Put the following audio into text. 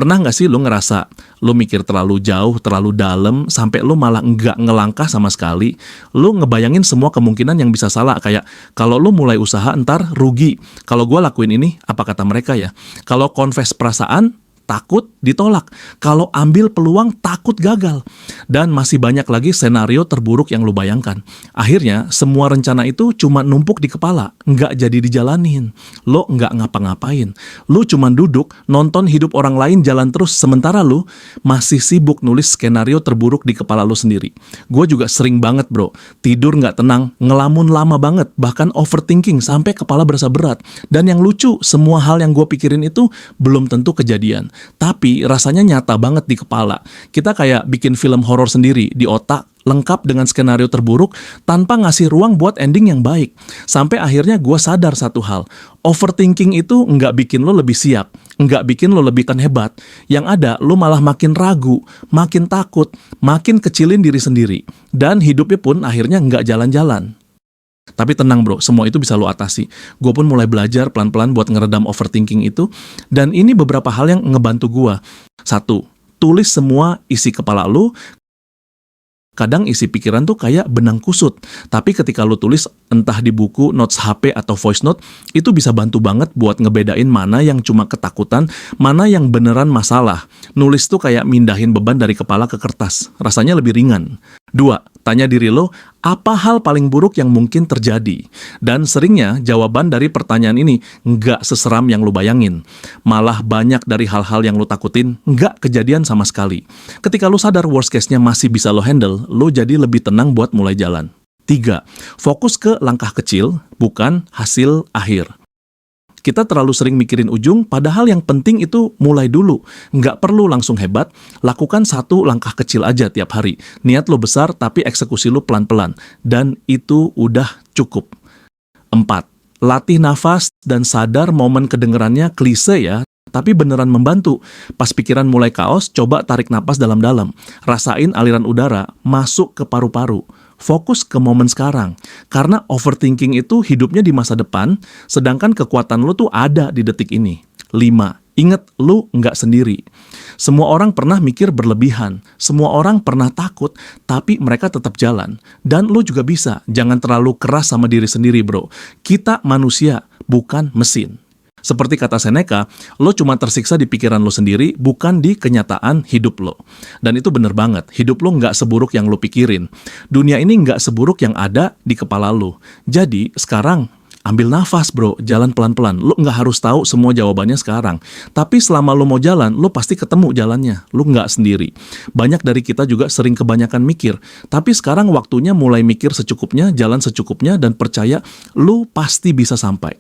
Pernah nggak sih lu ngerasa lu mikir terlalu jauh, terlalu dalam, sampai lu malah nggak ngelangkah sama sekali? Lu ngebayangin semua kemungkinan yang bisa salah, kayak kalau lu mulai usaha ntar rugi. Kalau gua lakuin ini, apa kata mereka ya? Kalau confess perasaan, takut ditolak. Kalau ambil peluang, takut gagal. Dan masih banyak lagi senario terburuk yang lu bayangkan. Akhirnya, semua rencana itu cuma numpuk di kepala, nggak jadi dijalanin. Lo nggak ngapa-ngapain. Lu cuma duduk, nonton hidup orang lain jalan terus, sementara lu masih sibuk nulis skenario terburuk di kepala lu sendiri. Gue juga sering banget bro, tidur nggak tenang, ngelamun lama banget, bahkan overthinking sampai kepala berasa berat. Dan yang lucu, semua hal yang gue pikirin itu belum tentu kejadian. Tapi rasanya nyata banget di kepala. Kita kayak bikin film horor sendiri di otak, lengkap dengan skenario terburuk tanpa ngasih ruang buat ending yang baik. Sampai akhirnya gue sadar satu hal, overthinking itu nggak bikin lo lebih siap, nggak bikin lo lebih hebat. Yang ada, lo malah makin ragu, makin takut, makin kecilin diri sendiri. Dan hidupnya pun akhirnya nggak jalan-jalan. Tapi tenang bro, semua itu bisa lo atasi. Gue pun mulai belajar pelan-pelan buat ngeredam overthinking itu. Dan ini beberapa hal yang ngebantu gue. 1. Tulis semua isi kepala lo. Kadang isi pikiran tuh kayak benang kusut. Tapi ketika lu tulis entah di buku, notes HP, atau voice note, itu bisa bantu banget buat ngebedain mana yang cuma ketakutan, mana yang beneran masalah. Nulis tuh kayak mindahin beban dari kepala ke kertas. Rasanya lebih ringan. 2. Tanya diri lo, apa hal paling buruk yang mungkin terjadi? Dan seringnya jawaban dari pertanyaan ini nggak seseram yang lo bayangin. Malah banyak dari hal-hal yang lo takutin nggak kejadian sama sekali. Ketika lo sadar worst case-nya masih bisa lo handle, lo jadi lebih tenang buat mulai jalan. 3. Fokus ke langkah kecil, bukan hasil akhir. Kita terlalu sering mikirin ujung, padahal yang penting itu mulai dulu. Nggak perlu langsung hebat, lakukan satu langkah kecil aja tiap hari. Niat lo besar, tapi eksekusi lo pelan-pelan. Dan itu udah cukup. 4. Latih nafas dan sadar momen kedengerannya klise ya, tapi beneran membantu. Pas pikiran mulai kaos, coba tarik napas dalam-dalam. Rasain aliran udara masuk ke paru-paru. Fokus ke momen sekarang. Karena overthinking itu hidupnya di masa depan, sedangkan kekuatan lo tuh ada di detik ini. 5. Ingat, lo nggak sendiri. Semua orang pernah mikir berlebihan. Semua orang pernah takut, tapi mereka tetap jalan. Dan lo juga bisa. Jangan terlalu keras sama diri sendiri, bro. Kita manusia, bukan mesin. Seperti kata Seneca, lo cuma tersiksa di pikiran lo sendiri, bukan di kenyataan hidup lo. Dan itu bener banget, hidup lo nggak seburuk yang lo pikirin. Dunia ini nggak seburuk yang ada di kepala lo. Jadi, sekarang ambil nafas bro, jalan pelan-pelan. Lo nggak harus tahu semua jawabannya sekarang. Tapi selama lo mau jalan, lo pasti ketemu jalannya. Lo nggak sendiri. Banyak dari kita juga sering kebanyakan mikir. Tapi sekarang waktunya mulai mikir secukupnya, jalan secukupnya, dan percaya lo pasti bisa sampai.